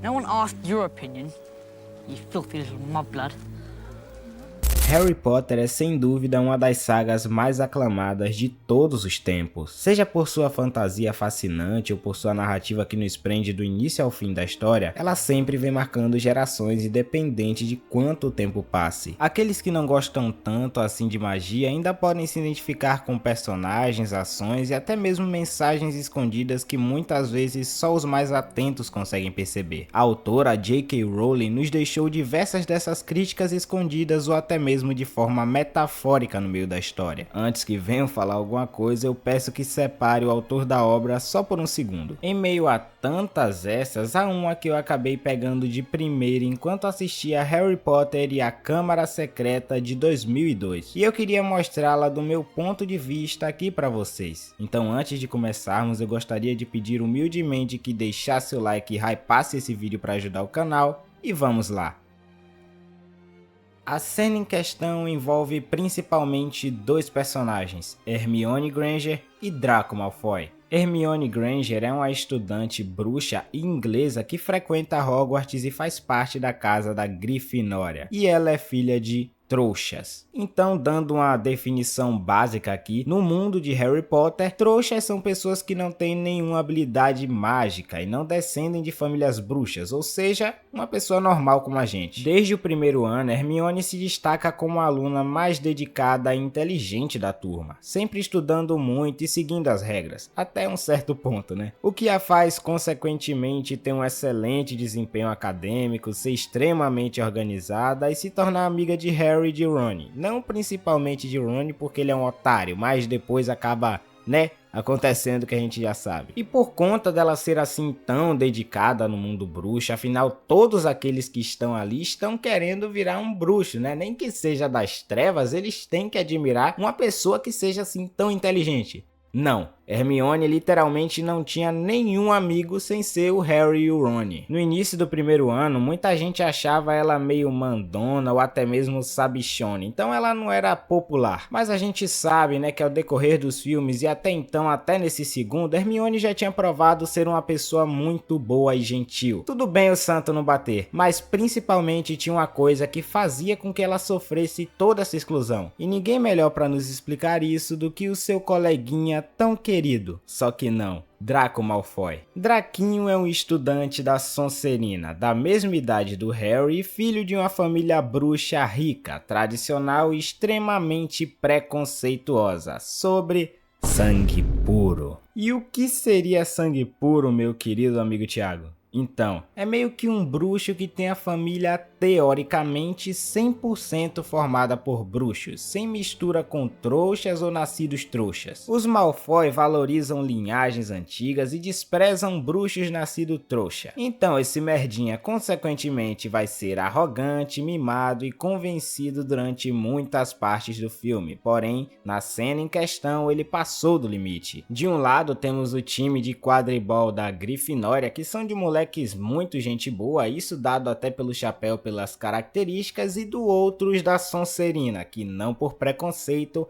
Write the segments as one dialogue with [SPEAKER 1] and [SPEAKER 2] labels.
[SPEAKER 1] No one asked your opinion, you filthy little mudblood.
[SPEAKER 2] Harry Potter é sem dúvida uma das sagas mais aclamadas de todos os tempos, seja por sua fantasia fascinante ou por sua narrativa que nos prende do início ao fim da história, ela sempre vem marcando gerações independente de quanto o tempo passe. Aqueles que não gostam tanto assim de magia ainda podem se identificar com personagens, ações e até mesmo mensagens escondidas que muitas vezes só os mais atentos conseguem perceber. A autora J.K. Rowling nos deixou diversas dessas críticas escondidas ou até mesmo de forma metafórica no meio da história. Antes que venham falar alguma coisa, eu peço que separe o autor da obra só por um segundo. Em meio a tantas essas, há uma que eu acabei pegando de primeira enquanto assistia Harry Potter e a Câmara Secreta de 2002. E eu queria mostrá-la do meu ponto de vista aqui para vocês. Então antes de começarmos, eu gostaria de pedir humildemente que deixasse o like e hypasse esse vídeo para ajudar o canal. E vamos lá! A cena em questão envolve principalmente dois personagens, Hermione Granger e Draco Malfoy. Hermione Granger é uma estudante bruxa inglesa que frequenta Hogwarts e faz parte da casa da Grifinória. E ela é filha de trouxas. Então, dando uma definição básica aqui, no mundo de Harry Potter, trouxas são pessoas que não têm nenhuma habilidade mágica e não descendem de famílias bruxas, ou seja, uma pessoa normal como a gente. Desde o primeiro ano, Hermione se destaca como a aluna mais dedicada e inteligente da turma, sempre estudando muito e seguindo as regras, até um certo ponto, né? O que a faz, consequentemente, ter um excelente desempenho acadêmico, ser extremamente organizada e se tornar amiga de Harry e de Ron. Não principalmente de Ron porque ele é um otário, mas depois acaba, né, acontecendo o que a gente já sabe. E por conta dela ser assim tão dedicada no mundo bruxo, afinal todos aqueles que estão ali estão querendo virar um bruxo, né? Nem que seja das trevas, eles têm que admirar uma pessoa que seja assim tão inteligente. Não, Hermione literalmente não tinha nenhum amigo sem ser o Harry e o Ron. No início do primeiro ano, muita gente achava ela meio mandona ou até mesmo sabichona, então ela não era popular. Mas a gente sabe, né, que ao decorrer dos filmes e até então, até nesse segundo, Hermione já tinha provado ser uma pessoa muito boa e gentil. Tudo bem o santo não bater, mas principalmente tinha uma coisa que fazia com que ela sofresse toda essa exclusão. E ninguém melhor para nos explicar isso do que o seu coleguinha tão querido, só que não, Draco Malfoy. Draquinho é um estudante da Sonserina, da mesma idade do Harry e filho de uma família bruxa rica, tradicional e extremamente preconceituosa sobre sangue puro. E o que seria sangue puro, meu querido amigo Thiago? Então, é meio que um bruxo que tem a família teoricamente 100% formada por bruxos, sem mistura com trouxas ou nascidos trouxas. Os Malfoy valorizam linhagens antigas e desprezam bruxos nascidos trouxa. Então esse merdinha consequentemente vai ser arrogante, mimado e convencido durante muitas partes do filme, porém na cena em questão ele passou do limite. De um lado temos o time de quadribol da Grifinória, que são de moleques muito gente boa, isso dado até pelo chapéu pelas características, e do outro os da Sonserina, que não por preconceito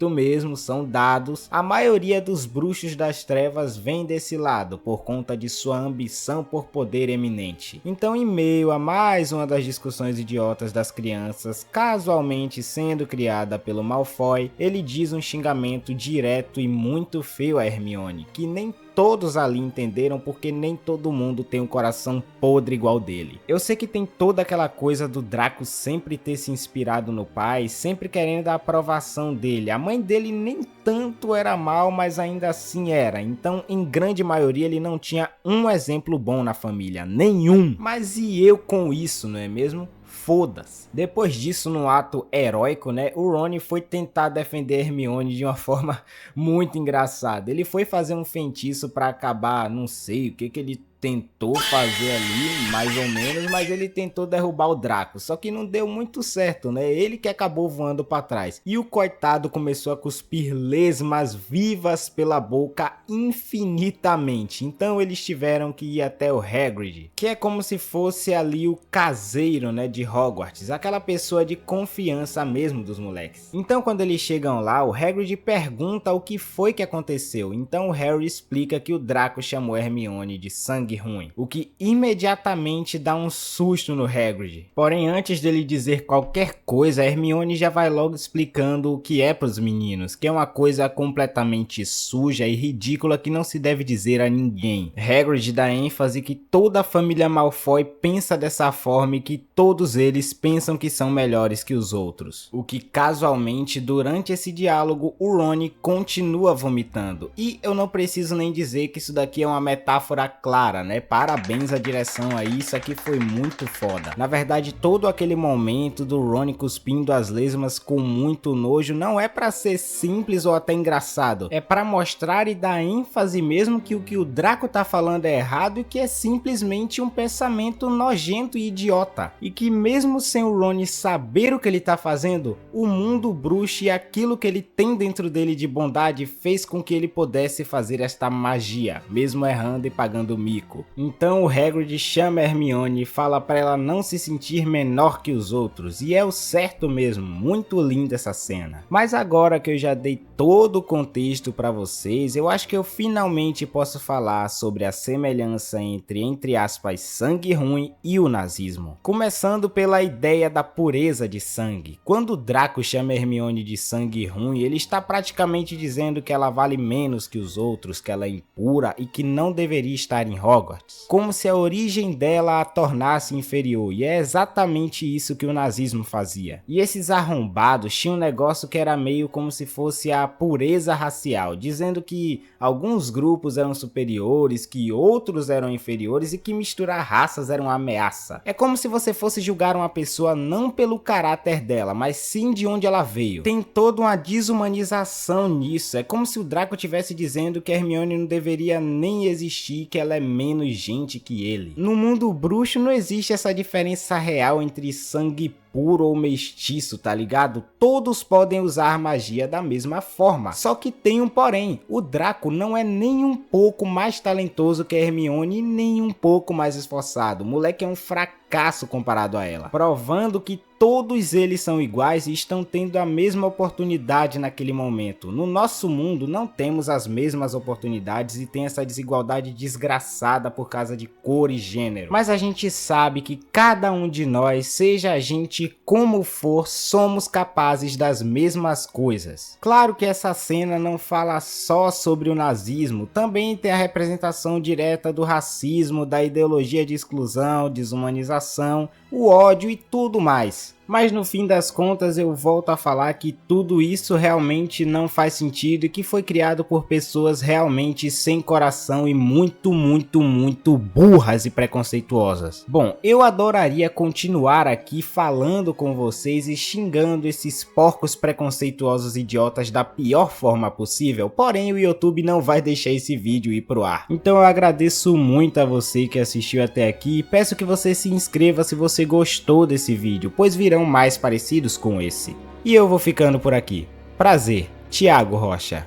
[SPEAKER 2] mesmo, são dados. A maioria dos bruxos das trevas vem desse lado, por conta de sua ambição por poder eminente. Então, em meio a mais uma das discussões idiotas das crianças, casualmente sendo criada pelo Malfoy, ele diz um xingamento direto e muito feio a Hermione, que nem todos ali entenderam porque nem todo mundo tem um coração podre igual dele. Eu sei que tem toda aquela coisa do Draco sempre ter se inspirado no pai, sempre querendo a aprovação dele. A mãe dele nem tanto era mal, mas ainda assim era. Então, em grande maioria, ele não tinha um exemplo bom na família, nenhum. Mas e eu com isso, não é mesmo? Foda-se. Depois disso, no ato heróico, né, o Ron foi tentar defender Hermione de uma forma muito engraçada. Ele foi fazer um feitiço para acabar, não sei o que ele tentou fazer ali, mais ou menos, mas ele tentou derrubar o Draco, só que não deu muito certo, né? Ele que acabou voando para trás. E o coitado começou a cuspir lesmas vivas pela boca infinitamente. Então eles tiveram que ir até o Hagrid, que é como se fosse ali o caseiro, né, de Hogwarts, aquela pessoa de confiança mesmo dos moleques. Então quando eles chegam lá, o Hagrid pergunta o que foi que aconteceu. Então o Harry explica que o Draco chamou Hermione de sangue sangue ruim, o que imediatamente dá um susto no Hagrid. Porém, antes dele dizer qualquer coisa, Hermione já vai logo explicando o que é pros meninos, que é uma coisa completamente suja e ridícula que não se deve dizer a ninguém. Hagrid dá ênfase que toda a família Malfoy pensa dessa forma e que todos eles pensam que são melhores que os outros. O que casualmente, durante esse diálogo, o Rony continua vomitando. E eu não preciso nem dizer que isso daqui é uma metáfora clara, né? Parabéns à direção aí, isso aqui foi muito foda. Na verdade, todo aquele momento do Rony cuspindo as lesmas com muito nojo não é pra ser simples ou até engraçado. É pra mostrar e dar ênfase mesmo que o Draco tá falando é errado e que é simplesmente um pensamento nojento e idiota. E que mesmo sem o Rony saber o que ele tá fazendo, o mundo bruxo e aquilo que ele tem dentro dele de bondade fez com que ele pudesse fazer esta magia, mesmo errando e pagando mico. Então o Hagrid chama Hermione e fala pra ela não se sentir menor que os outros, e é o certo mesmo, muito linda essa cena. Mas agora que eu já dei todo o contexto pra vocês, eu acho que eu finalmente posso falar sobre a semelhança entre aspas, sangue ruim e o nazismo. Começando pela ideia da pureza de sangue. Quando o Draco chama Hermione de sangue ruim, ele está praticamente dizendo que ela vale menos que os outros, que ela é impura e que não deveria estar em Hogwarts. Como se a origem dela a tornasse inferior, e é exatamente isso que o nazismo fazia. E esses arrombados tinham um negócio que era meio como se fosse a pureza racial, dizendo que alguns grupos eram superiores, que outros eram inferiores e que misturar raças era uma ameaça. É como se você fosse julgar uma pessoa não pelo caráter dela, mas sim de onde ela veio. Tem toda uma desumanização nisso, é como se o Draco estivesse dizendo que Hermione não deveria nem existir, que ela é menos gente que ele. No mundo bruxo não existe essa diferença real entre sangue puro ou mestiço, tá ligado? Todos podem usar magia da mesma forma. Só que tem um porém, o Draco não é nem um pouco mais talentoso que a Hermione e nem um pouco mais esforçado. O moleque é um fracasso comparado a ela, provando que todos eles são iguais e estão tendo a mesma oportunidade naquele momento. No nosso mundo não temos as mesmas oportunidades e tem essa desigualdade desgraçada por causa de cor e gênero. Mas a gente sabe que cada um de nós, seja a gente como for, somos capazes das mesmas coisas. Claro que essa cena não fala só sobre o nazismo, também tem a representação direta do racismo, da ideologia de exclusão, desumanização, o ódio e tudo mais. Mas no fim das contas eu volto a falar que tudo isso realmente não faz sentido e que foi criado por pessoas realmente sem coração e muito burras e preconceituosas. Bom, eu adoraria continuar aqui falando com vocês e xingando esses porcos preconceituosos idiotas da pior forma possível, porém o YouTube não vai deixar esse vídeo ir pro ar. Então eu agradeço muito a você que assistiu até aqui e peço que você se inscreva se você gostou desse vídeo, pois virão mais parecidos com esse. E eu vou ficando por aqui. Prazer, Thiago Rocha.